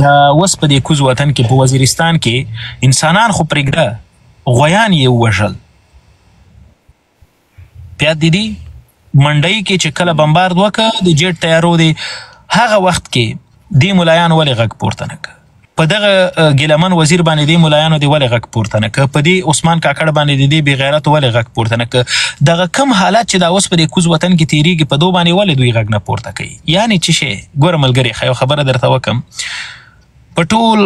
د اوس په دې کوز وطن کې په وزیرستان کې انسانان خو پرېږده غویان یې ووژل. پیاد دي منډۍ کې چې کله بمبارد وکړه د جیټ تیارو دی، هغه وخت کې دې ملایانو ولې غږ پورته نه کړه؟ په دغه ګیلمن وزیر باندې دې ملایانو دې ولې غږ پورته نه کړه؟ په دې عثمان کاکړ باندې دې بې غیرتو ولې غږ پورته نه کړه؟ دغه کم حالات چې دا اوس په دې کوز وطن کې تېرېږي په دو باندې ولې دوی غږ نه پورته کوي؟ یعنې څه شی؟ ګوره ملګري یو خبره درته وکړم، په ټول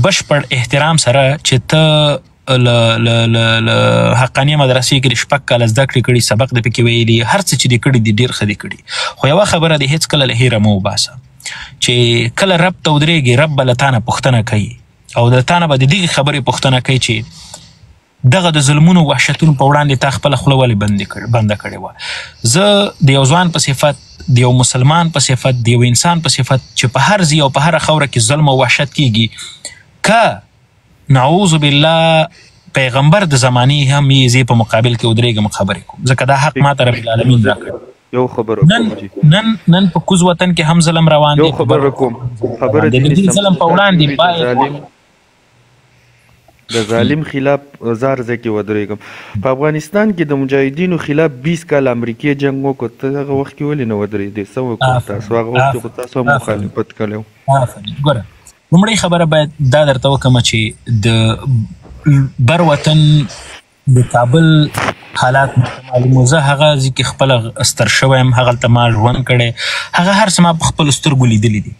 بشپړ احترام سره چې ته له حقانیه مدرسې کې د 6 کاله زده کړې کړي، سبق د پکې ویلي، هر څه چې دې کړي دي ډېر ښه دې کړي، خو یوه خبره دې هېڅکله له هیره مه وباسه چې کله رب ته ودرېږي رب به له تا نه پوښتنه کوي او د تا نه به د دغې خبرې پوښتنه کوي چې دغه د ظلمونو وحشتونو په وړاندې تا خپله خوله ولې بنده کړې وه. زه د یو ځوان په صفت، د یو مسلمان په صفت، د یو انسان په صفت چې په هر ځای او په هره خوره کې ظلم او وحشت کېږي، که نعوذ بالله پیغمبر د زمانې هم یې زه په مقابل کې ودرېږم خبرې کوم، ځکه دا حق ما ته رب العالمین راکړ. یو خبر نن په کوز وطن کې هم ظلم روان دی. یو خبر کوم، خبره دې ظلم په وړاندې باید د ظالم خلاف زار ځای کې ودرېږم. په افغانستان کې د مجاهدینو خلاف 20 کال امریکې جنګ وکړ، ته هغه وخت کې ولې نه ودرېدې؟ څه وکړو تاسو؟ هغه وخت کې خو تاسو مخالفت کړی و. ګوره لومړی خبره باید دا درته وکړم چې د بر وطن د کابل حالات معلومو، زه هغه ځای کې خپله ستر شوی یم، هغلته ما ژوند کړی، هغه هر څه ما په خپلو سترګو لیدلي دي.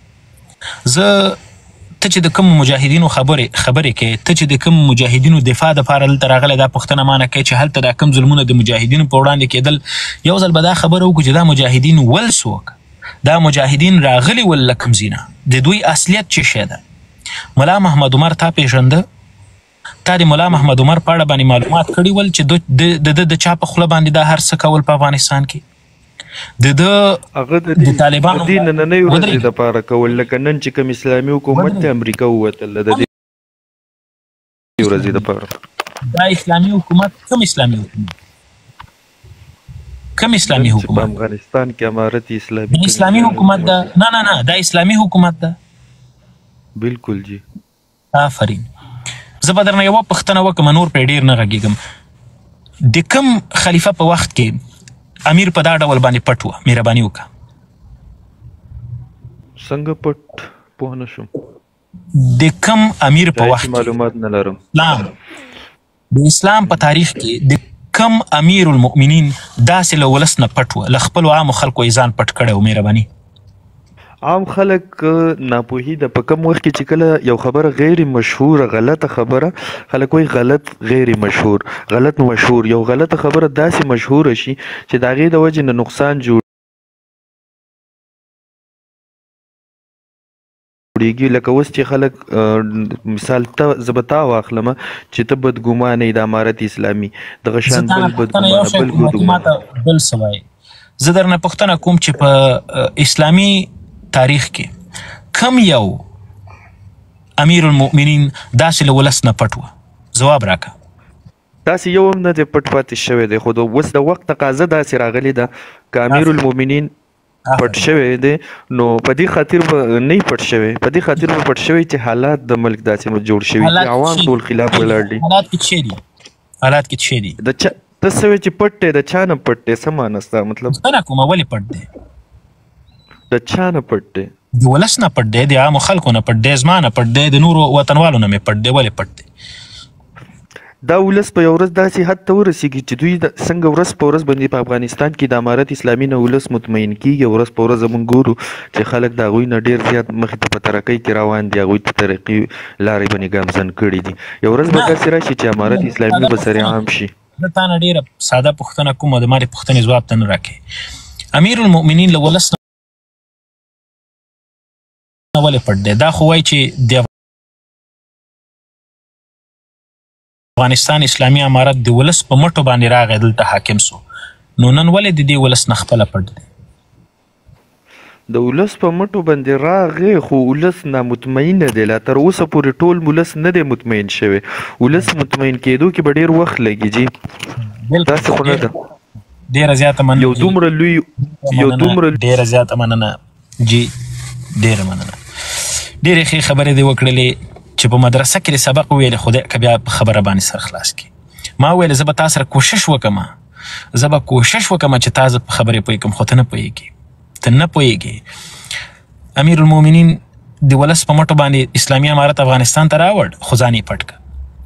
زه ته چې د کوم مجاهدینو خبرې کوې، ته چې د کوم مجاهدینو دفاع دپاره دلته راغلی، دا پوښتنه ما نه کوي چې هلته دا کوم ظلمونه د مجاهدینو په وړاندې کېدل. یو ځل به دا خبره وکړو چې دا مجاهدین ول څوک، دا مجاهدین راغلي ول له کوم ځای نه، د دوی اصلیت څه شی ده؟ ملا محمد عمر تا پیژنده؟ تا د ملا محمد عمر په اړه باندې معلومات کړي ول چې د چا په خوله باندې دا هر څه کول په افغانستان کې؟ د طالبانو د نننۍ ورځې دپاره کول، لکه نن چې کوم اسلامي حکومت ته امریکا ووتل د دې ورځې دپاره. دا اسلامي حکومت کوم اسلامي حکومت؟ کوم اسلامي حکومت؟ په افغانستان کې امارت اسلامي اسلامي حکومت ده؟ نه دا اسلامي حکومت ده. بالکل جی. آفرین. زه به درنه یوه پوښتنه وکړم، نور پرې ډېر نه غږېږم. د کوم خلیفه په وخت کې امیر په دا ډول باندې پټ وه؟ مهرباني وکړه. څنګه پټ؟ پوه نه شوم. د کوم امیر په وخت معلومات نه لرم. د اسلام په تاریخ کې د کوم امیر المؤمنین داسې له ولس نه پټ وه، له خپلو عامو خلکو یې ځان پټ کړی و؟ مهرباني. عام خلک ناپوهي ده، په کوم وخت کې چې کله یو خبره غیر مشهوره غلطه خبره، خلک وایي غلط غیر مشهور، غلط مشهور، یو غلطه خبره داسې مشهوره شي چې د هغې د وجې نه نقصان جوړېږي. لکه اوس چې خلک مثال زه به تا واخلم چې ته بدګمانه یې د امارت اسلامي، دغه شان بل بدګمانه بل ګودګمانه بل څه وایي. زه درنه پوښتنه کوم چې په اسلامي تاریخ کې کم یو امیر المؤمنین داسې له ولس نه پټ وه؟ ځواب راکړه. داسې یو هم نه دی پټ پاتې شوی دی، خو اوس د وخت تقاضا داسې راغلې ده که امیر المؤمنین پټ شوی دی، نو په دې خاطر به نه پټ شوی، په دې خاطر به پټ شوی چې حالات د ملک داسې جوړ شوي چې عوام ټول خلاف ولاړ دي. حالات کې څه دي؟ ته څه وایې چې پټ دی؟ د چا نه پټ دی؟ څه معنی ستا مطلب؟ څه کومه ولې پټ دی؟ د چا نه پټ دی؟ د ولس نه پټ دی، د عامو خلکو نه پټ دی، زما نه پټ دی، د نورو وطنوالو نه مې پټ دی. ولې پټ دی؟ دا ولس په یو ورځ داسې حد ته ورسېږي چې دوی څنګه ورځ په ورځ باندې په افغانستان کې د امارت اسلامي نه ولس مطمئن کېږي، ورځ په ورځ زموږ ګورو چې خلک د هغوی نه ډېر زیات مخې ته په ترقۍ کې روان دي، هغوی ته ترقي لارې باندې ګامزن کړي دي. یو ورځ به داسې راشي چې امارت اسلامي به سره عام شي. زه تا نه ډېره ساده پوښتنه کوم او د ما د پوښتنې ځواب ته نه راکوې. امیر المؤمنین له ولس نه ولې پټ دی؟ دا خو وایي چې د افغانستان اسلامي امارت د ولس په مټو باندې راغی، دلته حاکم سو، نو نن ولې د دې ولس نه خپله پټ دی؟ د ولس په مټو باندې راغی، خو ولس نامطمئنه دی، لا تر اوسه پورې ټول ولس نه دی مطمئن شوی. ولس مطمئن کېدو کې به ډېر وخت لګي جي، داسې خو نه ده. ډېره زیاته مننه. یو دومره لوی، یو دومره ډېره زیاته مننه جي، ډېره مننه. ډېرې ښې خبرې دې وکړلې چې په مدرسه کې دې سبق وویلې خدای که بیا په خبره باندې سر خلاص کړي. ما وویل زه به تا سره کوشش وکړم چې تا زه په خبرې پوهېږم خو ته نه پوهېږې. امیر المؤمنین د ولس په مټو باندې اسلامي امارت افغانستان ته راوړ خو ځان یې پټ کړه.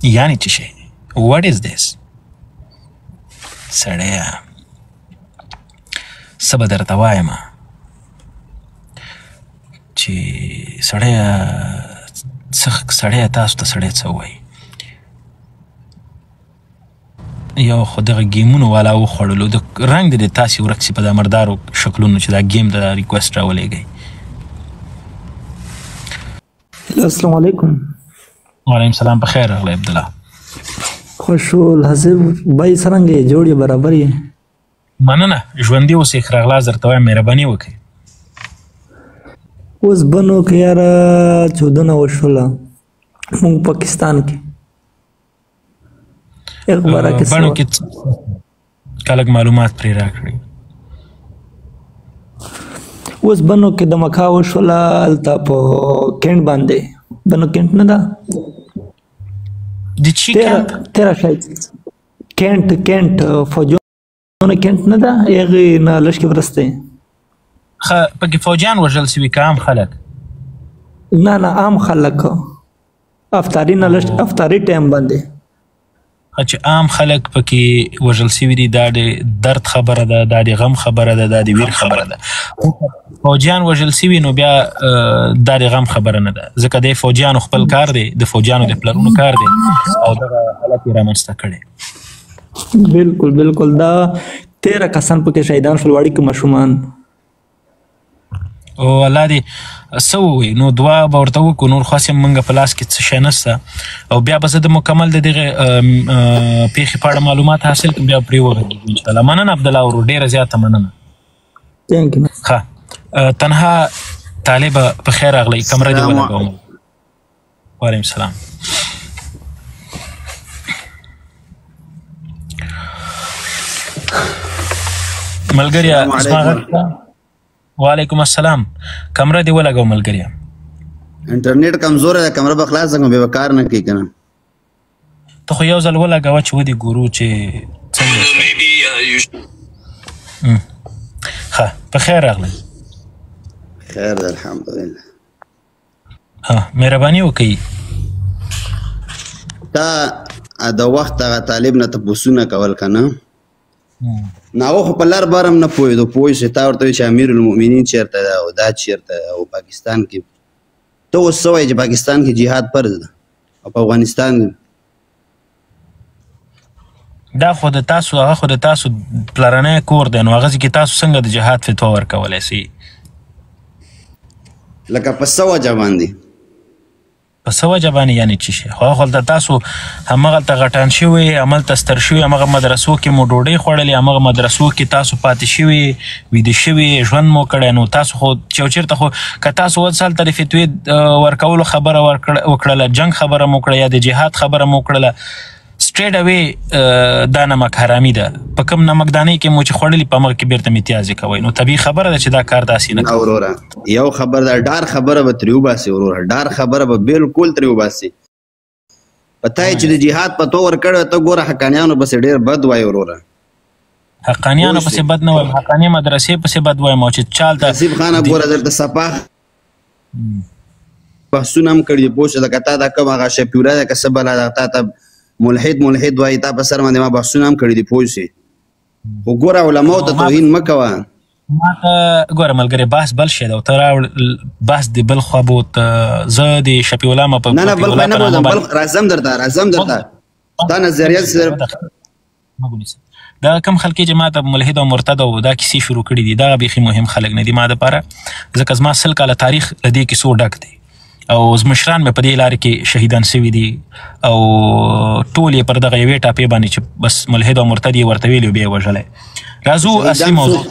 یعنې څه شی؟ what is this؟ سړیه څه به درته وایمه چې سړیه تاسو ته سړی څه وایي. یو خو دغه ګیمونو والا وخوړلو د رنګ د تاسې ورک سي په دا مردارو شکلونو چې دا ګیم د ریکوست راولېږئ. السلام علیکم. وعلیکم السلام. په خیر راغلی عبدالله. خوشحال حسیب بای څرنګه یې جوړ یې برابر یې؟ مننه ژوندي اوسې ښه راغلاست درته وایم مهرباني وکړئ. اوس بنو که یاره چودنه وشوله مونږ پاکستان کې بنو کې کلک معلومات پرې راکړئ. اوس بنو کې د مکا وشوله هلته په کینټ باندې بنو کینټ نه ده د چی تیرا شاید کینټ فوجونه کینټ نه ده هغې نه لږ کې ورسته پکې فوجیان وژل سوي که عام خلک؟ نه عام خلک افطاري نه لږ افطاري ټایم باندې چې عام خلک پکې وژل سوي دي دا د درد خبره ده دا د غم خبره ده دا د ویر خبره ده. فوجیان وژل سوي نو بیا دا د غم خبره نه ده ځکه د فوجیانو خپل کار دی د فوجیانو د پلرونو کار دی او دغه حالت یې رامنځته کړی. بالکل دا 13 کسان پکې شهیدان شول وړي که ماشومان. او الله دې څه ووایي نو دعا به ورته وکړو نور خاص موږ په لاس کې څه شی نشته او بیا به زه د مکمل د دغې پیښې په اړه معلومات حاصل کړم بیا پرې وغږېږو انشاءالله. مننه عبدالله ورور ډېره زیاته مننه. ښه تنها طالبه په خیر راغلی کمره دې ولګوم. وعلیکم السلام. ملګريه زما غږ وعلیکم السلام کمره دی ولګو ملګریا. انټرنیټ کمزوره ده کمره به خلاصه کړم بیا به کار نه کوي که نه. ته خو یو ځل ولګوه چې ودې ګورو چې څنګه. ښه په خیر راغلی. خیر ده الحمدلله. مهرباني وکړئ تا د وخت هغه طالب نه تپوسونه کول که نه نو هغه خو په لار بار هم نه پوهېدو پوه شې تا ورته وایي چې امیر المؤمنین چېرته ده او دا چېرته ده او پاکستان کې ته اوس څه وایې چې پاکستان کې جهاد فرض ده او په افغانستان دا خو د تاسو هغه خو د تاسو پلرنی کور دی نو هغسې کې تاسو څنګه د جهاد فتوا ورکولی سئ لکه په څه وجه باندې په څه وجه باندې یعنې څه شي خو هلته تاسو همغلته غټان شوي هملته ستر شوي همغه مدرسو کې مو ډوډۍ خوړلې همغه مدرسو کې تاسو پاتې شوي ویده شوي ژوند مو کړی نو تاسو خو چېرته خو که تاسو اوس هلته د فتوې ورکولو خبره وکړله جنګ خبره مو کړله یا د جهاد خبره مو کړله سټریټ اوی دا نمک حرامي ده په کوم نمکدانۍ کې مو چې خوړلي په هغه کې بیرته امتیازې کوئ نو طبیعي خبره ده چې دا کار داسې نه کوي. وروره یو خبر ده ډار خبره به ترې وباسي وروره ډار خبره به بالکل ترې وباسي پته یې چې د جهاد پتو ورکړی ته ګوره حقانیانو پسې ډېر بد وایي وروره حقانیانو پسې بد نه وایم حقاني مدرسې پسې بد وایم او چې چالته نصیب خانه ګوره درته سپاه بحثونه هم کړي پوه شه لکه تا دا کوم هغه شفیوله ده که څه بله ده تا ته ملحد وایي تا په سر باندې ما بحثونه هم کړي دي پوه شې خو ګوره علماو ته توهین مه کوه ما ته ګوره ملګرې بحث بل شی ده او ته بحث د بل خوا بوت زه د شفیع الله ما په نه بل خوا نه بوتم بل راځم درته دا نظریه صرف دا کم خلک چې ما ته ملحد او مرتد او دا کیسې شروع کړي دي دا بیخي مهم خلک نه دي ما دپاره ځکه زما 100 کاله تاریخ له دې کیسو ډک دی او مشران مې په دې لارې کې شهیدان سوي دي او ټول یې پر دغه یوې ټاپې باندې چې بس ملحد او مرتد یې ورته ویلي او بیا یې وژلی. راځو اصلي موضوع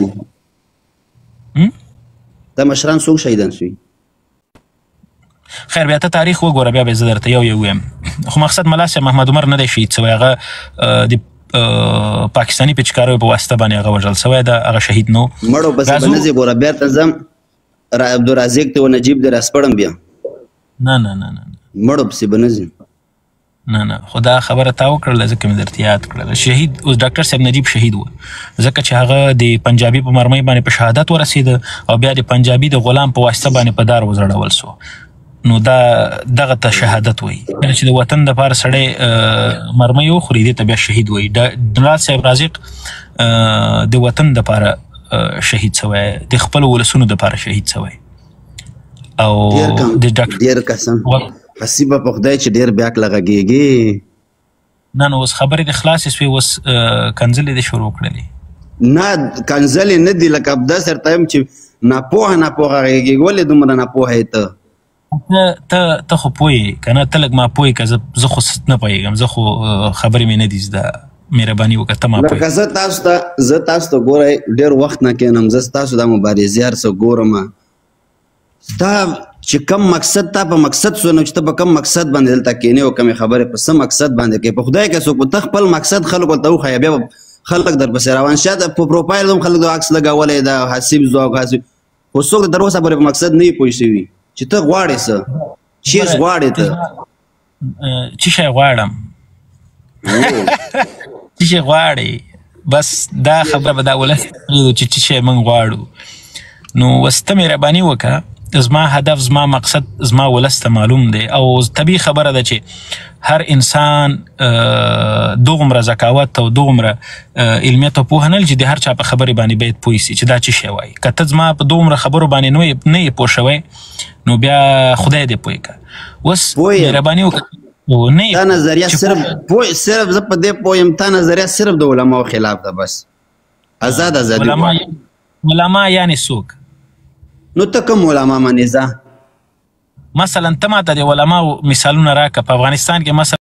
دا مشران څوک شهیدان سوي خیر بیا ته تاریخ وګوره بیا به زه درته یو ویم خو مقصد ملا صاحب محمد عمر نه دی شهید سوی هغه د پاکستاني پیچکاریو په واسطه باندې هغه وژل سوی ده هغه شهید نو مړو پسې به نه ځې ګوره بیا ته ځم عبدالرازق ته و نجیب دې راسپړم بیا نه نه نه نه مړو پسې به نه ځي. نه خو دا خبره تا وکړله ځکه مې درته یاد کړله. شهید اوس ډاکټر صاحب نجیب شهید و ځکه چې هغه د پنجابي په مرمۍ باندې په شهادت ورسېده او بیا د پنجابي د غلام په واسطه باندې په دار وځړول سو. نو دا دغه ته شهادت وایي. کله چې د وطن دپاره سړی مرمۍ وخوري دې ته بیا شهید وایي. جنرال صاحب رازق د وطن دپاره شهید سوی، د خپلو ولسونو دپاره شهید سوی. او د ډېر قسم حسیبه په خدای چې ډېر بیا کله غږېږي. نه نو اوس خبرې د خلاصې سوې، اوس کنځلې دې شروع کړلې. نه کنځلې نه دي، لکه داسې درته یم چې ناپوهه غږېږي. ولې دومره ناپوهه یې ته؟ ته خو پوهې که نه، ته لږ ما پوهې که زه خو نه پوهېږم، زه خو خبرې مې نه دي زده. مهرباني وکړه ته ما پوهې. لکه زه تاسو ته ګوره ډېر وخت نه کښېنم، زه ستاسو دا مبارزې هر څه ګورم. ستا چې کم مقصد تا په مقصد سو، نو چې ته په کم مقصد باندې دلته کښېنې او کمې خبرې په څه مقصد باندې کوې. په خدای که څوک ته خپل مقصد خلکو ته وښیه، بیا به خلک در پسې روان. شاید په پروفایل هم خلک د عکس لګولی دا حسیب ځواک حسیب، خو څوک د تر اوسه پورې په مقصد نه وي پوه شوي چې ته غواړې څه، چیز غواړې ته. څه شی غواړم؟ څه شی غواړې؟ بس دا خبره به دا ولس پرېږدو چې څه شی موږ غواړو. نو اوس ته مهرباني وکړه، زما هدف زما مقصد زما ولس ته معلوم دی. او طبیعي خبره ده چې هر انسان دوغمره ذکاوت او دوغمره علمیت او پوهه نه لري چې د هر چا په خبرې باندې باید پوه سي چې دا څه شی وایي. که ته زما په دوغمره خبرو باندې نه یې پوه شوی نو بیا خدای دې پوه کړه. اوس مهرباني وکړه تا نظریه صرف زه په دې پوه یم، تا نظریه صرف د علماو خلاف ده. بس ازادي علما یعنې څوک؟ نو ته کوم علما منې ځه؟ مثلا ته ماته د علماو مثالونه راکړه. په افغانستان کې مثلا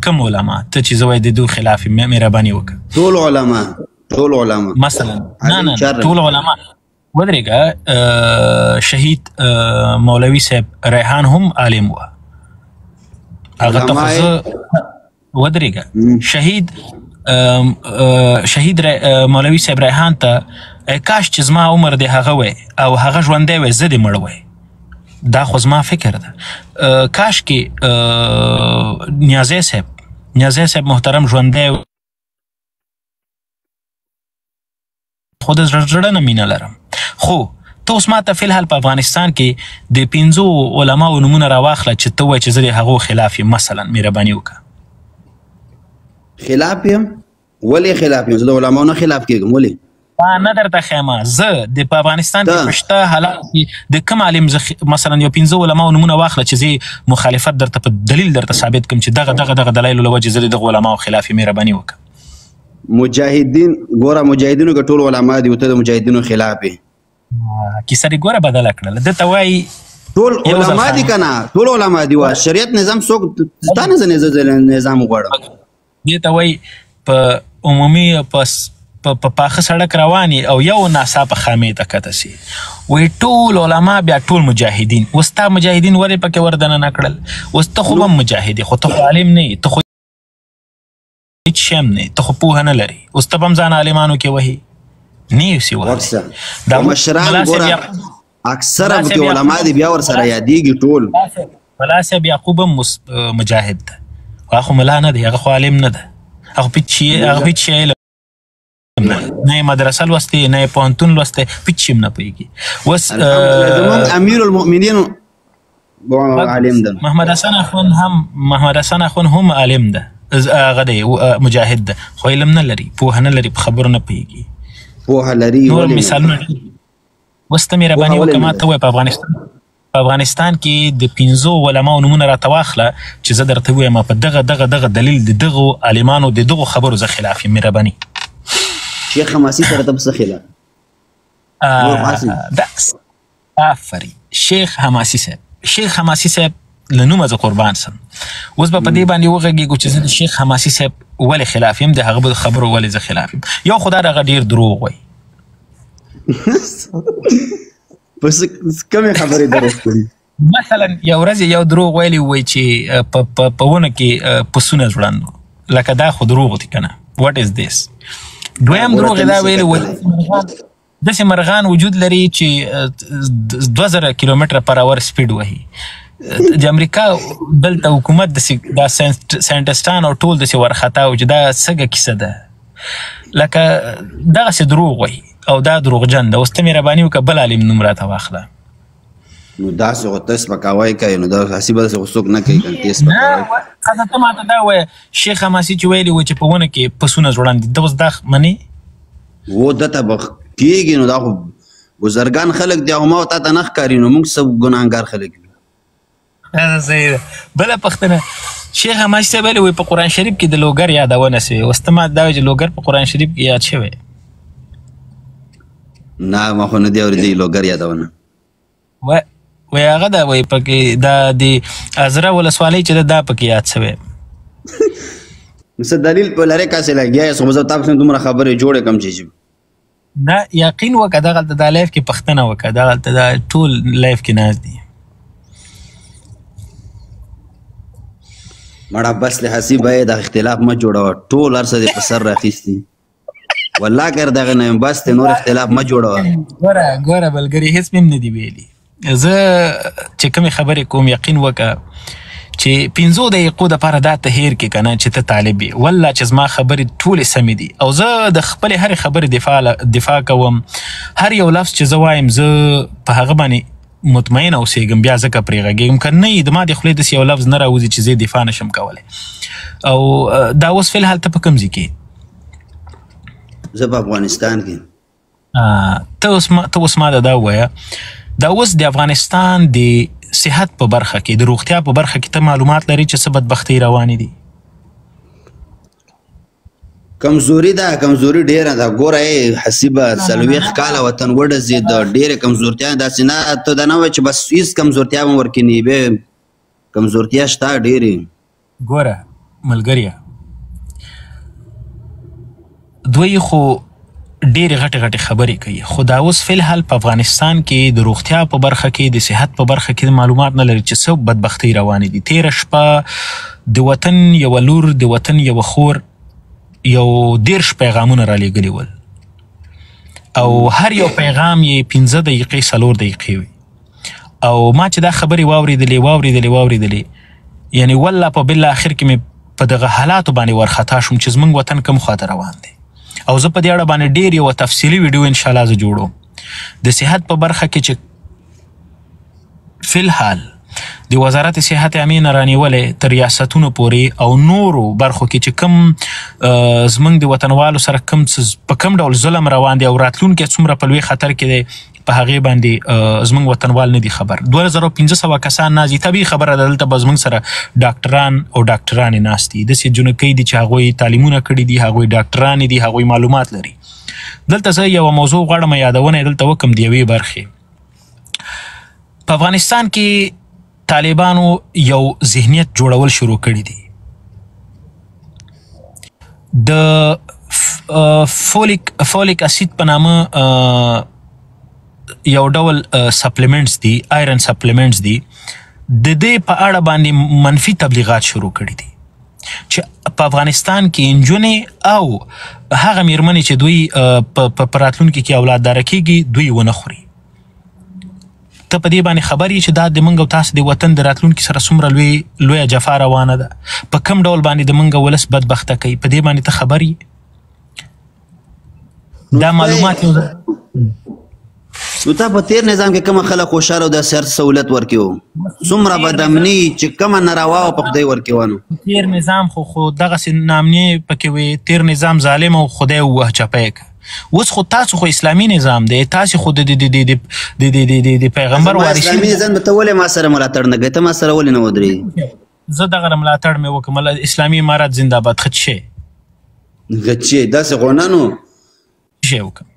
کوم علما ته چې زه وایي د دوی خلاف یې؟ مهرباني وکړه. ټول علما مثلا نه ټول علما ودرېږه. شهید مولوي صاحب ریحان هم عالم و، هغه ته خو زه ودرېږه. شهید مولوي صاحب ریحان ته کاش چې زما عمر دی هغه وی او هغه ژوندی وی، زه دې مړ وی. دا خو زما فکر ده. کاش کې نیازی صاحب محترم ژوندی خو د زړه نه مینه لرم. خو ته اوس ما ته فلحال په افغانستان کې د 5 علماو نومونه راواخله چې ته وایې چې زه د هغو خلاف یم. مثلا مهرباني وکړه. خلاف یم؟ ولې خلاف یم؟ زه د علماو نه خلاف کېږم. ولې؟ نه درته ښیم، زه د په افغانستان کې په شته حالات کې د کوم عالم مثلا یو 5 علماو نومونه واخله چې زه مخالفت درته په دلیل درته ثابت کړم چې دغه دلایلو له وجې زه د دغو علماو خلاف یم. مهرباني وکړه. مجاهدین ګوره، مجاهدینو کې ټول علما دي او ته د مجاهدینو خلاف یې. کیسه دې ګوره بدله کړله. ده ته وایي ټول علما دي که نه؟ ټول علما دي. شریعت نظام څوک ستا نه نظام غواړم؟ دې ته وایي په عمومي په پاخه سړک رواني او یو ناڅاپه خامې ته کته سي وایي ټول علما بیا ټول مجاهدین. اوس تا مجاهدین ولې پکې ور دننه کړل؟ اوس ته خو هم مجاهد یې، خو ته خو عالم نه یې، ته خو هېڅ شی هم نه یې، ته خو پوهه نه لرې. اوس ته به هم ځان عالمانو کې وهي نه یې سي وهلی. دا مشران ګوره اکثره پکې علما دي، بیا ورسره یادېږي ټول. ملا صاحب یعقوب هم مجاهد ده، هغه خو ملا نه دی، هغه خو عالم نه ده، هغه هېڅ شی علم نه یې مدرسه لوستې نه یې پوهنتون لوستی، هېڅ شي هم نه پوهېږي. اوس زموږ امیر المؤمنین عالم ده، محمد حسن اخوند هم عالم ده، هغه دی مجاهد ده، خو علم نه لري، پوهه نه لري، په خبرو نه پوهېږي. پوهه لري نور مثالونه. اوس ته مهرباني وکړه ما ته ووایه په افغانستان کې د 5 علماو نومونه راته واخله چې زه درته ووایم په دغه دلیل د دغو عالمانو د دغو خبرو زه خلاف یم. مهرباني. شیخ حماسي سره ته څه خلاف؟ آفرین. شیخ حماسي صاحب له نومه زه قربان سم. اوس به په دې باندې وغږېږو چې زه د شیخ حماسي صاحب ولې خلاف یم، د هغه خبرو ولې زه خلاف یم. یو خو دا دغه ډېر دروغ وایي. پس کمې خبرې درست کړي. مثلا یو ورځ یو دروغ ویلی وایي چې په ونه کې پسونه ځوړندو، لکه دا خو دروغ دی که نه؟ واټ از دیس؟ دویم دروغ یې دا ویلی داسې مرغان وجود لري چې 2000 کیلومتره پر اور سپیډ وهي. د امریکا دلته حکومت دا ساینټسټان او ټول داسې ورخطا و چې دا څنګه کیسه ده، لکه دغسې دروغ وایي او دا دروغجن ده. اوس ته مهرباني وکړه بل عالم نوم راته واخله. نو داسې خو ته سپکاوی کوي، نو دا هسې به داسې خو څوک نه کوي که ته سپکاوی. ښځه ته ماته دا ووایه شیخ حماسي چې ویلي و چې په ونه کې پسونه ځوړند دي، ته اوس دا منې؟ و دته به کېږي، نو دا خو بزرګان خلک دي، هغه ما تا ته نه ښکاري، نو موږ څه ګناهګار خلک یو. صحیح ده. بله پوښتنه، شیخ حماسي صاحب ویلي وایي په قرآن شریف کې د لوګر یادونه سوې، اوس ته ماته دا وایي چې لوګر په قرآن شریف کې یاد شوی؟ نه ما خو نه دی اورېدلی لوګر یادونه. وایي هغه دا وایي پکې دا د عذره ولسوالۍ چې ده دا پکې یاد شوی. څه دلیل په لرې کاسې لګیا یاست، خو زه تاسو دومره خبرې جوړې کړم چې نه یقین وکړه دغلته دا لایف کې پښتنه وکړه، دغلته دا ټول لایف کې ناست دي. مړه بس له حسیب یې د اختلاف مه جوړوه، ټول هر څه دې په سر راخیستي، والله که دغه نه بس ته نور اختلاف مه جوړوه. ګوره ملګري هېڅ مې هم نه دي ویلي، زه چې کومې خبرې کوم یقین وکړه چې 5 دقیقو دپاره دا ته هیر کې که نه چې ته طالب یې، والله چې زما خبرې ټولې سمې دي او زه د خپلې هرې خبرې دفاع کوم. هر یو لفظ چې زه وایم زه په هغه باندې مطمئن اوسېږم، بیا ځکه پرې غږېږم، که نه یي د ما د خولې داسې یو لفظ نه راوځي چې زه دفاع نشم کولی. او دا اوس فلحال ته په کوم ځای کې؟ زه په افغانستان کې. ته اوس ما دا ووایه، دا اوس د افغانستان د صحت په برخه کې، د روغتیا په برخه کې ته معلومات لري چې څه بدبختۍ روانې دي؟ کمزوري ده، کمزوري ډېره ده. ګوره حسیبه 40 کاله وطن وډزېد، ډېرې کمزورتیا داسې نه ته دا نه وایه چې بس هېڅ کمزورتیا به ورکې نه وي، کمزورتیا شته ډېرې. ګوره ملګریه، دوی خو ډېرې غټې خبرې کوي، خو دا اوس فلحال په افغانستان کې د روغتیا په برخه کې، د صحت په برخه کې معلومات نه لري چې څه بدبختۍ روانې دي. تېره شپه د وطن یوه لور، د وطن یوه خور یو 13 پیغامونه رالیږلي ول او هر یو پیغام یې 15 دقیقې 4 دقیقې وي. او ما چې دا خبرې واورېدلې یعنې والله په بالآخر کې مې په دغه حالاتو باندې ورخطا شوم چې زموږ وطن کوم خواته روان دی. او زه په دې اړه باندې ډېر یوه تفصیلي ویډیو انشاءالله زه جوړوم. د صحت په برخه کې چې فلحال د وزارت صحت عامې نه رانیولې تر ریاستونو پورې او نورو برخو کې چې کوم زموږ د وطنوالو سره په کوم ډول ظلم روان دی او راتلونکی څومره په لوی خطر کې دی، په هغې باندې زموږ وطنوال نه دي خبر. 2500 کسان ناست دي، طبیعي خبره ده دلته به زموږ سره ډاکټران او ډاکټرانې ناست دي، داسې جنکۍ دي چې هغوی تعلیمونه کړي دي، هغوی ډاکټرانې دي، هغوی معلومات لري. دلته زه یوه موضوع غواړم یادونه یې دلته وکړم د یوې برخې. په افغانستان کې طالبانو یو ذهنیت جوړول شروع کړي دي. د فولیک اسید په نامه یو ډول سپلیمنټس دي، آیرن سپلیمنټس دي، د دې په اړه باندې منفي تبلیغات شروع کړي دي چې په افغانستان کې نجونې او هغه میرمنې چې دوی په راتلونکي کې اولادداره کېږي دوی ونه خوري. ته په دې باندې خبر یې چې دا د موږ او تاسو د وطن د راتلونکي سره څومره لویه جفا روانه ده، په کوم ډول باندې د موږ ولس بدبخته کوي، په دې باندې ته خبر یې؟ دا معلومات یو نو تا په تیر نظام کې کومه خلک خوشحاله او د سر سهولت ورکړو، څومره بدامني چې کومه ناروا او په خدای ورکوانو. تیر نظام خو دغسې نامنې پکې وې، تیر نظام ظالم او خدای ووهه چپی که. اوس خو تاسو خو اسلامي نظام دی، تاسو خو د پیغمبر وارثین. اسلامي نظام به ته ولې ما سره ملاتړ نه کوې؟ ته ما سره ولې نه ودرېږې؟ زه دغه ملاتړ مې وکړم، اسلامي امارات زنده‌باد. خدشې داسې خو نه نو شی وکړم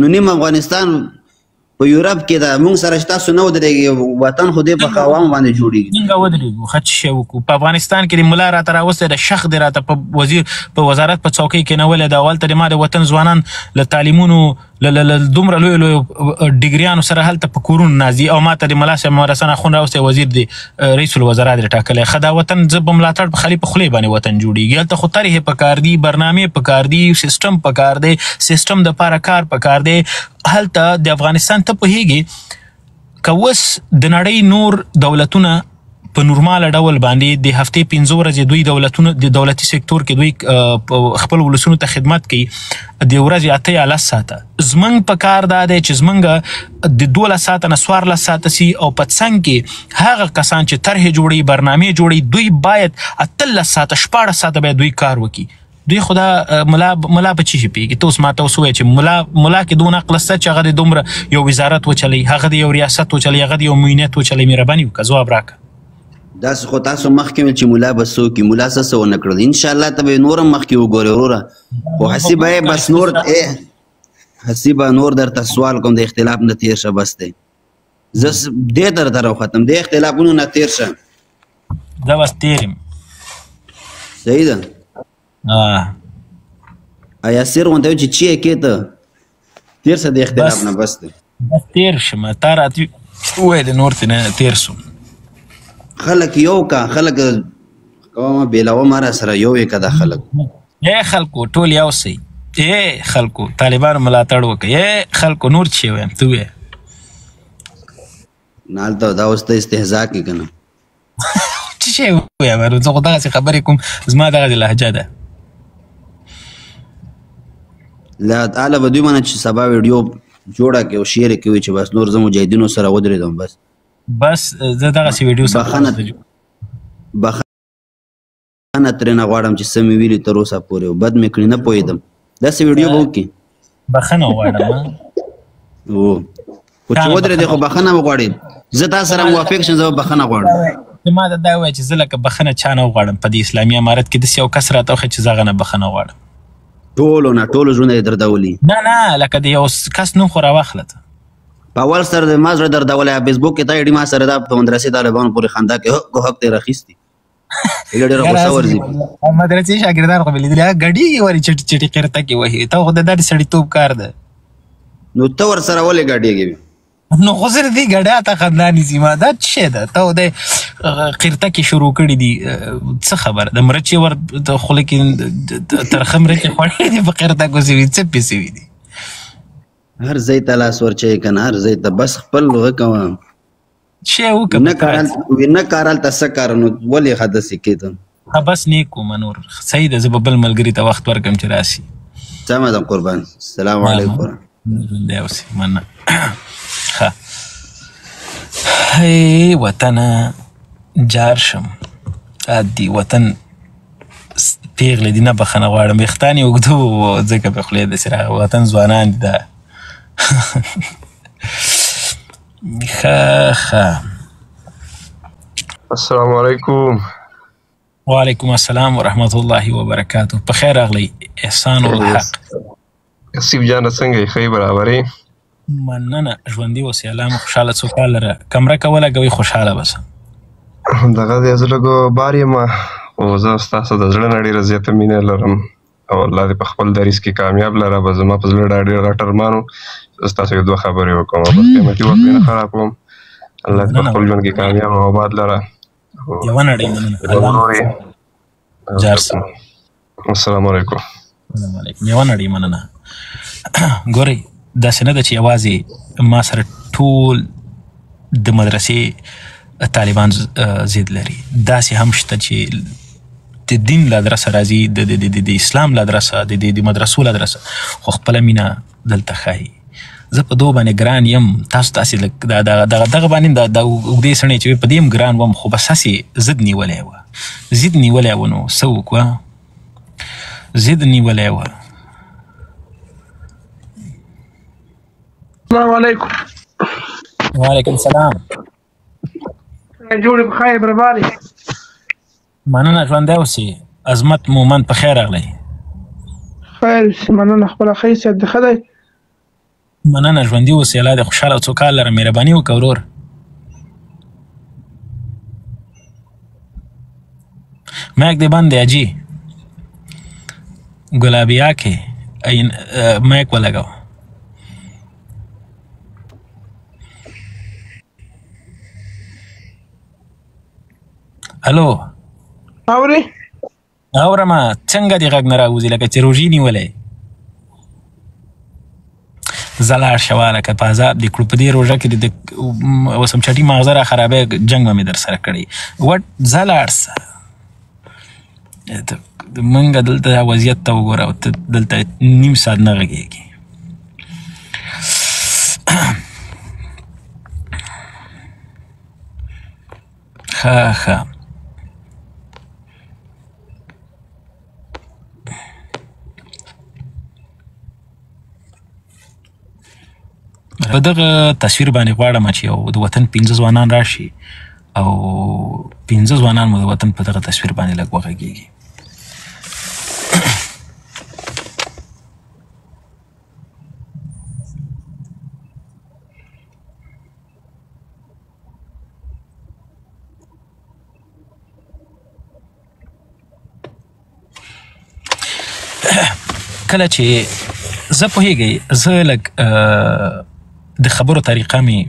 نو نیم افغانستان په یورپ کې ده، موږ سره چې تاسو نه ودرېږئ، وطن خو دې په قوام باندې جوړېږي. څنګه ودرېږو؟ ښه څه شی وکړو؟ په افغانستان کې د ملا راته راوستی د شخ دی راته په وزارت په څوکۍ کېنولی ده، هلته د ما د وطن ځوانان له تعلیمونو دومره لوی ډیګریانو سره هلته په کورونو نازي او ماته د ملا صاحب مرسن اخون راوستی وزیر د رئیس الوزرا د ټاکلی ښه دا وطن زه به ملاتړ په خالي په خولې باندې وطن جوړېږي هلته خو طرحې پکار دي برنامې پکار دي سیسټم پکار دی سیسټم دپاره کار پکار دی هلته د افغانستان ته پوهېږي که اوس د نړۍ نور دولتونه په نورماله ډول باندې د هفتې 15 ورځې دوی دولتونه د دولتي سکتور کې دوی خپل ولسونو ته خدمت کوي د ورځې 8 یا 10 ساعته زمونږ په کار دا دی چې زمونږ د 12 ساعته نه 14 ساعته سي او په څنګ کې هغه کسان چې طرحې جوړوي برنامې جوړوي دوی باید 18 ساعته 14 ساعته باید دوی کار وکړي دوی خدا ملا په چی شي پیږي ته اوس ماته اوس وایې چې ملا کې دونه عقل شته چې هغه د دومره یو وزارت وچلی هغه د یو ریاست وچلی هغه د یو معینت وچلی مهرباني وکړه ځواب راکړه داسې خو تاسو مخکې ویل چې ملا به څوک ملا څه ونه کړل انشاءالله ته به نور هم مخکې وګورې وروره خو هسې به یې بس نور هسې به نور درته سوال کوم د اختلاف نه تېر شه بس دی زه دې درته راوختم د اختلافونو نه تېر شه زه بس تېر یم صحیح ده ایا سیر غونته چې چی یې کې ته تېر شه د اختلاف نه بس دی بس تېر شم تا راته وویلې نور ترې نه تېر سوم خلک یو کا خلک کومه بیلاوه ماره سره یو یې که دا خلک خلکو ټول یو سئ خلکو طالبانو ملاتړ وکړئ خلکو نور چې ویم ته ووایه نه هلته دا اوس ته استهزا کې که نه څه شی ووایم زه خو دغسې خبرې کوم زما دغسې لهجه ده هله به دوی منه چې سبا ویډیو جوړه کړي او شیر یې کوي چې بس نور زه مجاهدینو سره ودرېدم بس زه دغسې ویډیو بخښنه ترېنه غواړم چې څه مې ویلي تر اوسه پورې بد مې کړي نه پوهېدم داسې ویډیو به وکړي بخښنه غواړم خو چې ودرېدې خو بخښنه به غواړې زه تا سره موافق شم زه به بخښنه غواړم ما ته دا ووایه چې زه لکه بخښنه چا نه وغواړم په دې اسلامي امارت کې داسې یو کس راته وښیه چې زه هغه نه بخښنه غواړم ټولو زړونه یې دردولي نه لکه د یو کس نوم خو راواخله ته په اول سره د ما زړه دردولی فیسبوک کې تا ایډي ما سره دا په مدرسې طالبانو پورې خندا کې حق دی راخیستي ایله ډېره غوسه ورځي مدرسې شاګردان خو مې لیدلي هغه ګډېږي ورې چټي چټي قرته کې وهي ته خو د داسې سړیتوب کار ده نو ته ورسره ولې ګډېږې نو خو زه دې ګډا ته خندا نیسي ما دا څه شی ده ته د قرته کې شروع کړي دي څه خبره د مرچې ور خوله کې ترخه مرچې خوړې دي په قرته کوسې وي څه پسې وي دي هر ځای ته لاس ورچوي که نه هر ځای ته بس خپل هغه کوه شی وکړه نه کار هلته څه کار نو ولې ښه داسې کېدم بس نیک ومه نور صحیح ده زه به بل ملګري ته وخت ورکړم چې راسي سمه ده قربان السلام علیکم ژوندی اوسې مننه ښه هی وطنه جار شم عادي وطن پیغلې دي نه بخښنه غواړم ویښتان یې اوږده وو ځکه په خولې داسې راغی وطن ځوانان دي دا ښه السلام علیکم وعلیکم السلام ورحمت الله وبرکاته په خیر راغلی احسان الحق نصیب جانه څنګه یې ښه برابرې مننه ژوندي اوسې الله مو خوشحاله څوکال لره کمره که ولګوئ خوشحاله بس دغه دی زه لږ بار یم خو زه ستاسو د زړه نه ډېره زیاته مینه لرم او الله دې په خپل دریځ کې کامیاب لره به زما په زړه ډېر غټ ارمان و زه ستاسو یو دوه خبرې وکړم بس قیمتي وخت مې نه خراب کړم الله دې په خپل ژوند کې کامیاب او آباد لره یوه نړۍ مننه السلام علیکم یوه نړۍ مننه ګورئ داسې نه ده چې یوازې ما سره ټول د مدرسې طالبان ضد لري داسې هم شته چې د دین له ادرسه راځي د اسلام له ادرسه د مدرسو له ادرسه خو خپله مینه دلته ښایي زه په دو باندې ګران یم تاسو داسې دغه باندې د اوږدې سڼې چې په دې هم ګران وم خو بس هسې ضد نیولی وه ضد نیولی وه نو څه وکړه ضد نیولی وه السلام علیکم وعلیکم السلام جوړې په خیر برابرې مننه ژوندی اوسې عظمت مومند په خیر راغلی خیر مننه خپله ښه صحت دې ښه دی مننه ژوندي اوسې الله دې خوشحاله او څوکال لره مهرباني وکړه ورور مایک دې بند دی اجي ګلابي آنکھیں مایک ولګوه الو اوري اورما څنګه دې غږ نه راوځي لکه چې روژې نیولی زه لاړ شه لکه په عذاب دې کړو په دې روژه کې د وسمچټي ماغزه را خرابی جنګ به مې در سره کړی وټ زه لاړ شه موږ دلته وضعیت ته وګوره او ته دلته نیم ساعت نه غږېږي ښه په دغه تصویر باندې غواړم چې یو د وطن 15 ځوانان راشي او 15 ځوانان مو د وطن په دغه تصویر باندې لږ وغږېږي کله چې زه پوهېږئ زه لږ د خبرو طریقه مې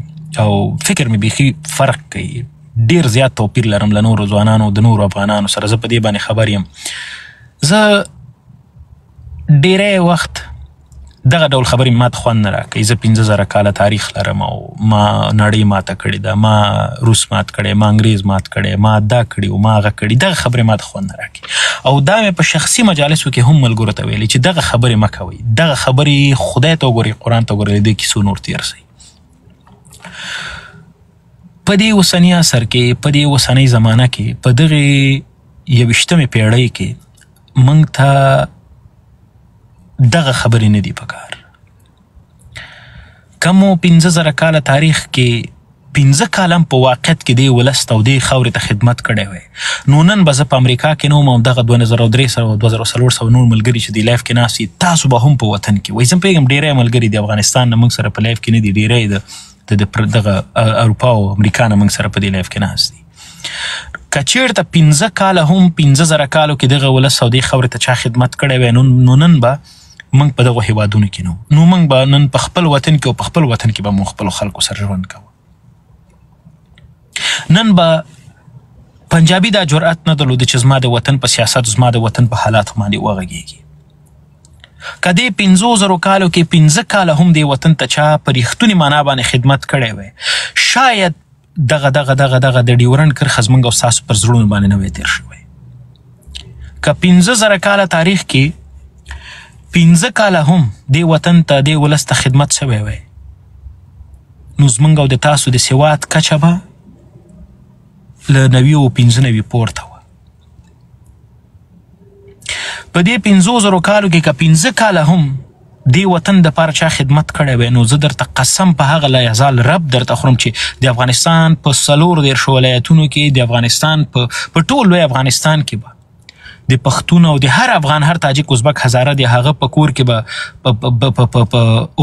او فکر مې بیخي فرق کوي ډېر زیات توپیر لرم له نورو ځوانانو د نورو افغانانو سره زه په دې باندې خبر یم زه ډېری وخت دغه ډول خبرې ما ته خوند نه راکوي زه 15,000 کاله تاریخ لرم او ما نړۍ ماته کړې ده ما روس مات کړی ما انګریز مات کړی ما دا کړي او ما هغه کړي دغه خبرې ما ته خوند نه راکوي او دا مې په شخصي مجالسو کې هم ملګرو ته ویلي چې دغه خبرې مه کوئ دغه خبرې خدای ته وګورئ قرآن ته وګورئ د دې کیسو نور تېر سئ په دې اوسني عصر کې په دې اوسنۍ زمانه کې په دغې 21مې پیړۍ کې موږ ته دغه خبرې نه دي پکار کمو 15,000 کاله تاریخ کې 15 کاله په واقعیت کې دې ولس ته او دې خاورې ته خدمت کړی وی نو نن به زه په امریکا کې نه وم او دغه 2003 او 2400 نور ملګري چې دې لایف کې ناست دي تاسو به هم په وطن کې وایي زه پوهېږم ډېری ملګري د افغانستان نه موږ سره په لایف کې نه دي ډېری دغه اروپا او امریکا نه موږ سره په دې لایف کې ناست دي که چېرته 15 کاله هم 15,000 کالو کې دغه ولس او دې خاورې ته چا خدمت کړی وی نو نن به موږ په دغه هیوادونو کې نو موږ به نن په خپل وطن کې او په خپل وطن کې به موږ خپلو خلکو سره ژوند کوو نن به پنجابي دا جرأت نه درلوده چې زما د وطن په سیاست زما د وطن په حالاتو باندې وغږېږي که دې 15,000 کالو کې 15 کاله هم دې وطن ته چا په رښتونې معنا باندې خدمت کړی وی شاید دغه د ډیورنډ کرښه زموږ او ستاسو پر زړونو باندې نه وی تېر شوی که 15,000 کاله تاریخ کې 15 کاله هم دې وطن ته دې ولس ته خدمت شوی وی نو زموږ او د تاسو د سواد کچه به له 90 او 95 پورته وه په دې 15,000 کالو کې که 15 کاله هم دې وطن دپاره چا خدمت کړی وی نو زه درته قسم په هغه لا یزال رب درته خورم چې د افغانستان په 14 ولایتونو کې د افغانستان په ټول لوی افغانستان کې به د پښتون او د هر افغان هر تاجک ازبک هزاره د هغه په کور کې به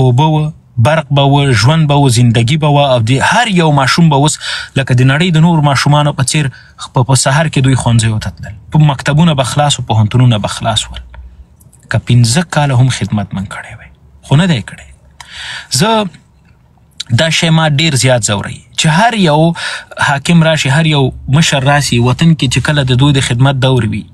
اوبه وه برق به و ژوند به و زندگی به و او د هر یو ماشوم به اوس لکه د نړۍ د نور ماشومانو په څېر په سهار کې دوی ښوونځیو ته تلل په مکتبونه به خلاص و پوهنتونونه به خلاص ول که 15 کاله هم خدمت من کړی وی خو نه دی کړی زه دا شی ما ډېر زیات ځوروي چې هر یو حاکم راشي هر یو مشر راشي وطن کې چې کله د دوی د خدمت دور وي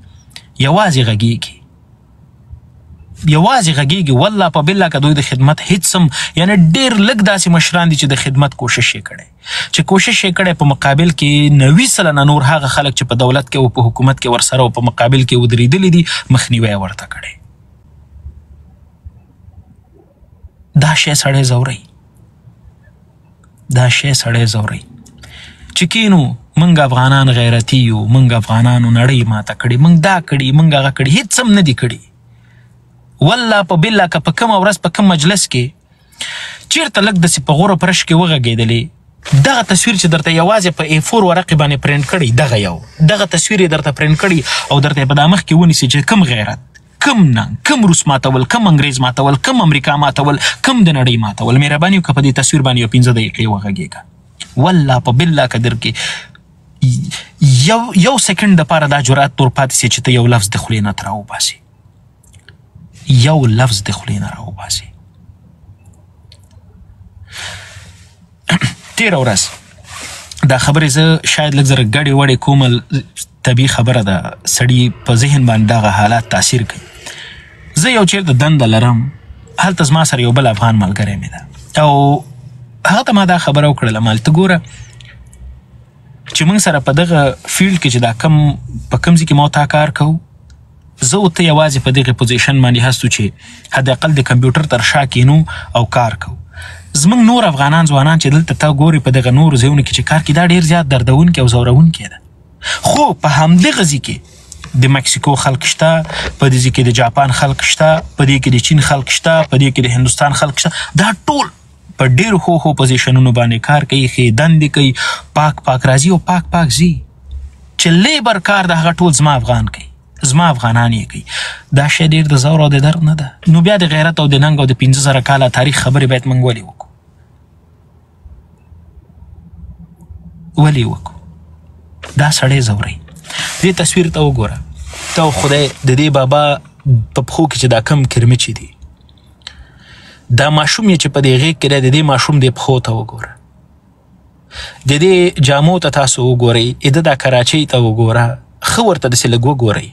یوازې غږېږي والله په بالله که دوی د خدمت هیڅ هم یعنی ډېر لږ داسې مشران دي چې د خدمت کوشش یې کړی په مقابل کې 90% نور هغه خلک چې په دولت کې او په حکومت کې ورسره او په مقابل کې ودرېدلي دي مخنیوی ورته کړی دا شی سړی ځوروي چې کینو منګ افغانان غیرتي یو منګ افغانانو نړۍ ماته کړي منګ دا کړي منګ هغه کړي هیڅ هم نه دي کړي والله په بالله که په کومه ورځ په کوم مجلس کې چېرته لږ داسې په غوره پرش کې وغږېدلې دغه تصویر چې درته یوازې په A4 ورقې باندې پرنټ کړی دغه تصویر یې درته پرنټ کړي او درته یې په دا مخ کې ونیسي چې کم غیرت کم ننګ کم روس ماتول کم انګریز ماتول کم امریکا ماتول کم د نړۍ ماتول مهرباني وکړه په دې تصویر باندې یو 15 دقیقې وغږېږه والله په بالله که درکې یو سکنډ دپاره دا جرأت تور پاتې سي چې ته یو لفظ د خولې نه ته راوباسي تېره ورځ دا خبرې زه شاید لږ زره ګډې وډې کوم، طبیعي خبره ده، سړي په ذهن باندې دغه حالات تاثیر کوي. زه یو چېرته دنده لرم، هلته زما سره یو بل افغان ملګری مې ده او هغه ته ما دا خبره وکړله، ما ته ګوره چې موږ سره په دغه فیلډ کې چې دا کم په کوم ځای کې ما تا کار کوو، زه او ته یوازې په دغه پوزیشن باندې هستو چې حداقل د کمپیوټر تر شا کینو او کار کوو. زموږ نور افغانان ځوانان چې دلته تا ګوري په دغه نورو ځایونو کې چې کار کوي، دا ډېر زیات دردونکی او ځورونکی ده. خو په همدغه ځای کې د مکسیکو خلک شته، په دې ځای کې د جاپان خلک شته، په دې کې د چین خلک شته، په دې کې د هندوستان خلک شته. دا ټول په ډېرو ښو پوزیشنونو باندې کار کوي، ښې دندې کوي، پاک راځي او پاک ځي. چې لیبر کار د هغه ټول زما افغان کوي، زما افغانان یې کوي. دا شی ډېر د زور او د درد نه ده. نو بیا د غیرت او د ننګ او د 15,000 کاله تاریخ خبرې باید موږ ولې وکړو؟ دا سړی ځوروي. دې تصویر ته وګوره، ته خدای د دې بابا په پښو کې چې دا کم کرمچې دي، دا ماشوم یې چې په دې غېږ کې دی، د دې ماشوم دې پښو ته وګوره، د دې جامو ته تاسو وګورئ، د دا کراچۍ ته وګوره، ښه ورته داسې لږ وګورئ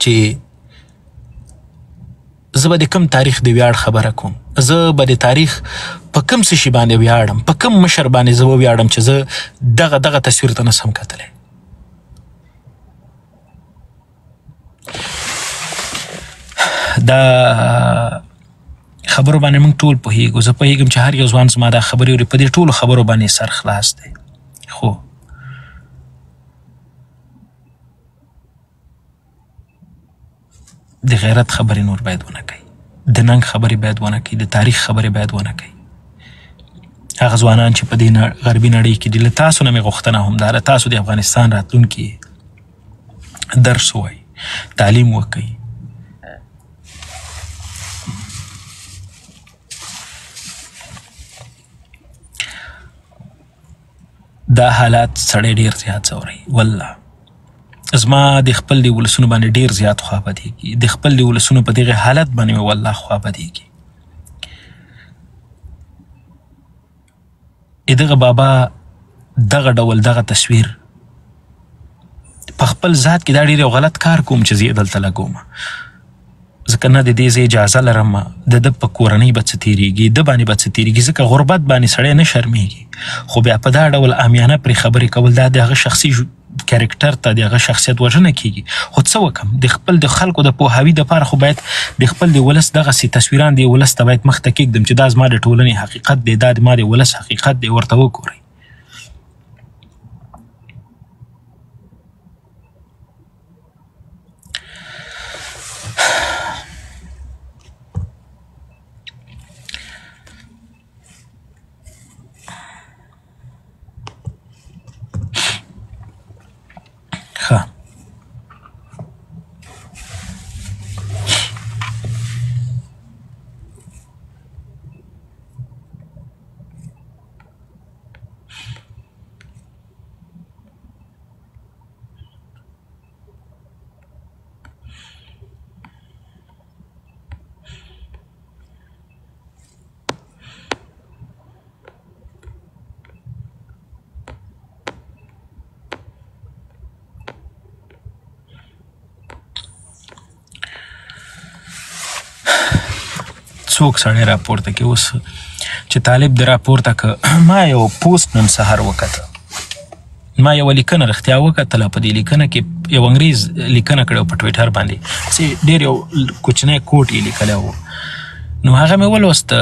چې زه به د کم تاریخ د ویاړ خبره کوم، زه به د تاریخ په کم څه شي باندې ویاړم، په کم مشر باندې زه ویاړم چې زه دغه تصویر ته نسم کتلی. دا خبرو باندې موږ ټول پوهېږو. زه پوهېږم چې هر یو ځوان زما دا خبرې اوري، په دې ټولو خبرو باندې سر خلاص دی. خو د غیرت خبرې نور باید ونه کوي، د ننګ خبرې باید ونه کوي، د تاریخ خبرې باید ونه کوي. هغه ځوانان چې په دې غربي نړۍ کې دي، له تاسو نه مې غوښتنه همدا ده، تاسو د افغانستان راتلونکي درس ووایئ، تعلیم وکړئ. دا حالات سړی ډېر زیات ځوروي. والله زما د خپل د ولسونو باندې ډېر زیات خوا بدېږي، د خپل د ولسونو په دغه حالت باندې مې والله خوا بدېږي. دغه بابا دغه ډول دغه تصویر په خپل ذات کې دا ډېر یو غلط کار کوم چې زه یې دلته لګوم، ځکه نه د دې زه اجازه لرم د ده په کورنۍ به څه تېرېږي، ده باندې به څه تېرېږي، ځکه غربت باندې سړی نه شرمېږي. خو بیا په دا ډول عامیانه پرې خبرې کول، دا د هغه شخصي کریکټر ته، د هغه شخصیت وژنه کېږي. خو څه وکړم، د خپل د خلکو د پوهاوي دپاره خو باید د خپل د ولس دغسې تصویران د ولس ته باید مخ ته کېږدم چې دا زما د ټولنې حقیقت دی، دا زما د ولس حقیقت دی، ورته وګورئ. څوک سړی راپورته کوي. اوس چې طالب د راپورته که ما یو پوسټ نن سهار وکته، ما یوه لیکنه رښتیا وکتله، په دې لیکنه کې یو انګریز لیکنه کړې په ټویټر باندې، چې ډېر یو کوچنی کوټ یې لیکلی و. نو هغه مې ولوسته،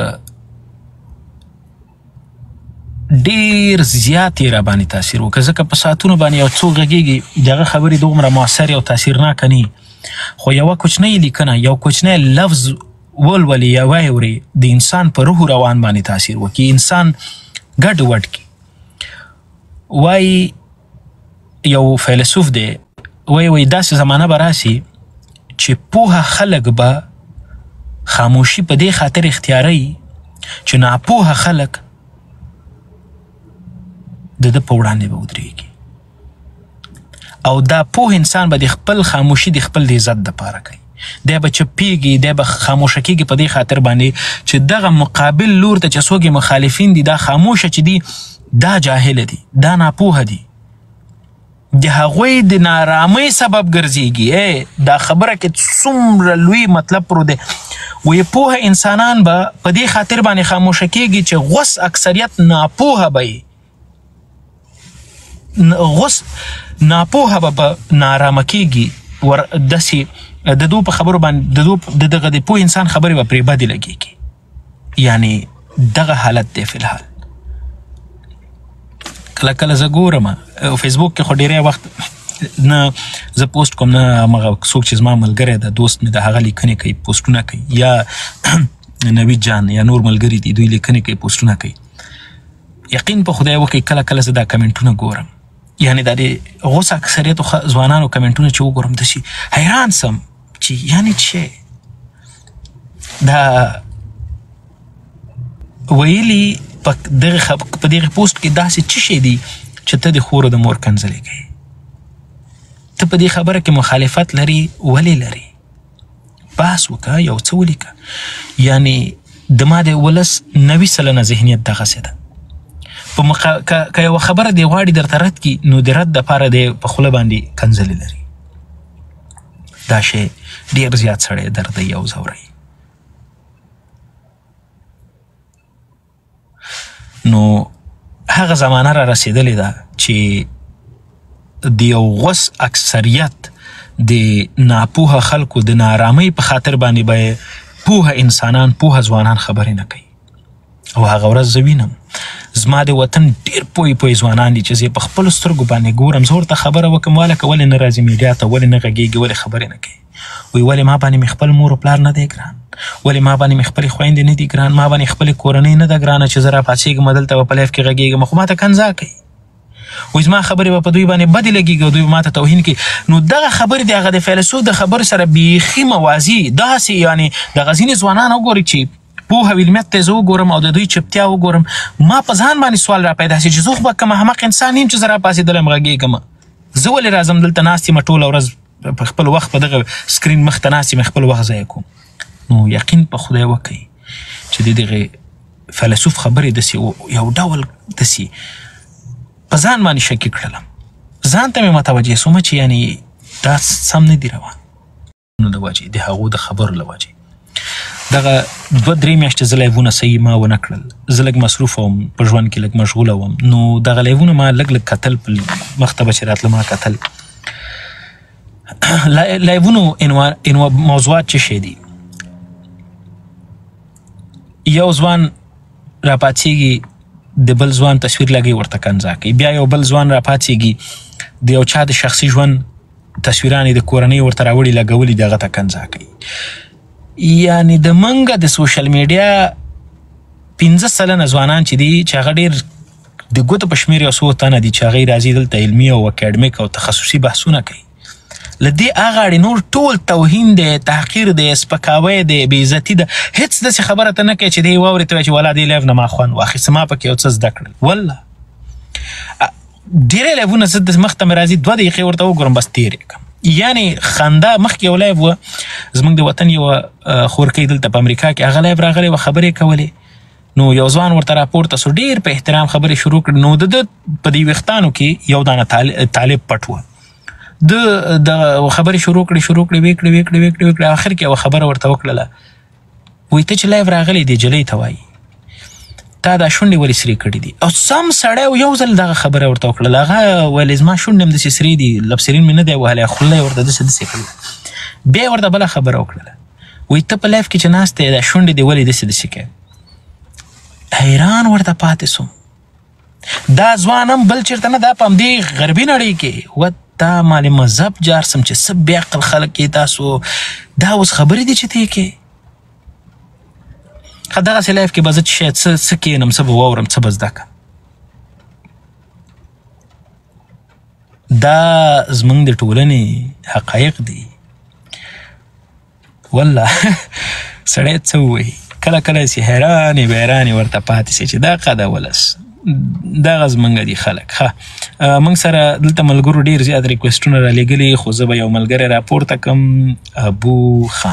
ډېر زیات یې راباندې تاثیر وکړه، ځکه په ساعتونو باندې یو څوک غږېږي، دغه خبرې دومره مؤثرې او تاثیرناکه نه وي، خو یوه کوچنۍ لیکنه، یو کوچنی لفظ ولولي یا واوري، د انسان په روح روان باندې تاثیر وکړي، انسان ګډ وډ کړي. وایي یو فیلسوف دی، وایي داسې زمانه به راسي چې پوهه خلک به خاموشي په دې خاطر اختیاروي چې ناپوهه خلک د ده په وړاندې به ودرېږي، او دا پوه انسان به د خپل خاموشي د خپل د عزت دپاره کوي. دی به چپېږي دی به خاموشه کېږي په دې خاطر باندې چې دغه مقابل لور ته چې څوک مخالفین دي دا خاموشه چې دي دا جاهله دي دا ناپوهه دي د هغوی د نارامۍ سبب ګرځېږي دا خبره کې څومره لوی مطلب پرو دی وی پوهه انسانان به په دې خاطر باندې خاموشه کېږي چې غوس اکثریت ناپوهه به غوس ناپوهه به نارامه کېږي داسې د دو په خبرو باندې د دغه د پوه انسان خبرې به پرې بدې لګېږي یعنی دغه حالت دی فی الحال کله کله زه ګورم فیسبوک کې خو ډېری وخت نه زه پوسټ کوم نه همغه څوک چې زما ملګری ده دوست مې د هغه لیکنې کوي پوسټونه کوي یا نوید جان یا نور ملګري دي دوی لیکنې کوي پوسټونه کوي یقین په خدای وکړئ کله کله زه دا کمنټونه ګورم یعنی دا د غوس اکثریتو ځوانانو کمنټونه چې وګورم داسې حیران سم چې یعنی چې دا ویلي په دغه پوسټ کې داسې څه شی دي چې ته د خورو د مور کنځلې کوي ته په دې خبره کې مخالفت لري ولې لري بحث وکړه یو څه ولیکه یعنی د ما د ولس 90 سلنه ذهنیت دغسې ده که یوه خبره دی غواړي درته رد کړي نو د رد دپاره دی په خوله باندې کنځلې لري دا شی ډېر زیات سړی دردوي او ځوروي نو هغه زمانه را رسېدلې ده چې د یو غوس اکثریت د ناپوهه خلکو د نارامۍ په خاطر باندې به پوهه انسانان پوهه ځوانان خبرې نه کوي او هغه ورځ زه وینم زما د وطن ډېر پوی ځوانان دي چې زه په خپلو سترګو باندې ګورم زه ورته خبره وکړم والکه ولې نه راځي میډیا ته ولې نه غږېږي ولې خبرې نه کوي وایي ولې ما باندې مې خپل مور و پلار نه دی ګران ولې ما باندې مې خپلې خویندې نه دي ګران ما باندې خپلې کورنۍ نه ده ګرانه چې زه راپاڅېږم دلته به په لایف کې غږېږم خو ما ته کنځا کوي وایي زما خبرې به په دوی باندې بدې لګېږي او دوی به ما ته توهین کوي نو دغه خبرې د هغه د فیلسوف د خبرو سره بیخي موازي داسې یعنې دغه ځینې ځوانان وګورئ چې پوهه او علمیت ته زه وګورم او د دوی چپتیا وګورم ما په ځان باندې سوال را پیدا شي چې زه خو به کوم احمق انسان یم چې زه راپاڅېدلم غږېږم زه ولې راځم دلته ناست یم ټوله ورځ په خپل وخت په دغه سکرین مخ ته ناست یم خپل وخت ضایع کوم نو یقین په خدای وکړئ چې د دغې فیلسوف خبرې داسې یو ډول داسې په ځان باندې شکي کړلم ځان ته مې متوجه سومه چې یعنې دا سم نه دي روان نو د وجې د هغو د خبرو له وجې دغه 2-3 میاشتې زه لایوونه صحیح ما ونه کړل زه لږ مصروف وم په ژوند کې لږ مشغوله وم نو دغه لایوونه ما لږ کتل مخ ته به چې راتله ما کتل لایوونو موضوعات څه شی دي یو ځوان راپاڅېږي د بل ځوان تصویر لګوي ورته کنځا کوي بیا یو بل ځوان راپاڅېږي د یو چا د شخصي ژوند تصویران د کورنۍ ورته راوړي لګولي د هغه ته کنځا کوي یعنې د منګه د سوشل میډیا 15 سلنه ځوانان چې دي چې هغه ډېر د ګوتو په شمېر یو څو تنه دي چې هغوی راځي دلته علمي او اکاډمیک او تخصصي بحثونه کوي له دې هغه اړې نور ټول توهین دی تحقیر دی سپکاوی دی بېعزتي ده هېڅ داسې خبره ته نه کوي چې دی واورې ته وایي چې والا دې لایف نه ما خوند واخیست ما پکې یو څه زده کړل والله ډېری لایفونه زه مخ ته مې راځي 2 دقیقې ورته وګورم بس تېرې کړم یعنې خندا مخکې یو لایف وه زموږ د وطن یوه خورکۍ دلته په امریکا کې هغه لایف راغلی وه خبرې کولې نو یو ځوان ورته راپورته سو ډېر په احترام خبرې شروع کړې نو د په دې ویښتانو کې یو دانه طالب پټ وه د خبرې شروع کړې وکړې آخر کې یوه خبره ورته وکړله وایي ته چې لایف راغلی دی جلۍ ته وایي تا دا شونډې ولې سرې کړي دي او سم سړی یو ځل دغه خبره ورته وکړله هغه ویلې زما شونډې هم داسې سرې دي لبسرین مې نه دی وهلی خوله یې ورته داسې کړله بیا یې ورته بله خبره وکړله وایي ته په لایف کې چې ناست دی دا شونډې دې ولې داسې کوي حیران ورته پاتې سوم دا ځوان هم بل چېرته نه دا په همدې غربي نړۍ کې دا مالې مذهب جار سم چې څه بې عقل خلک کې تاسو دا اوس خبرې دي چې ته یې کوې ښه دغسې لایف کې به زه چې شاید څه کښېنم څه به واورم څه به زده کړم دا زموږ د ټولنې حقایق دي والله سړی څه ووایي کله کله چې حیرانې بیرانې ورته پاتې سي چې دا قده ولس دغه زمونږ دي خلک. ښه موږ سره دلته ملګرو ډېر زیات ریکویسټونه رالیږلي، خو زه به یو ملګری راپورته کړم، ابو خان.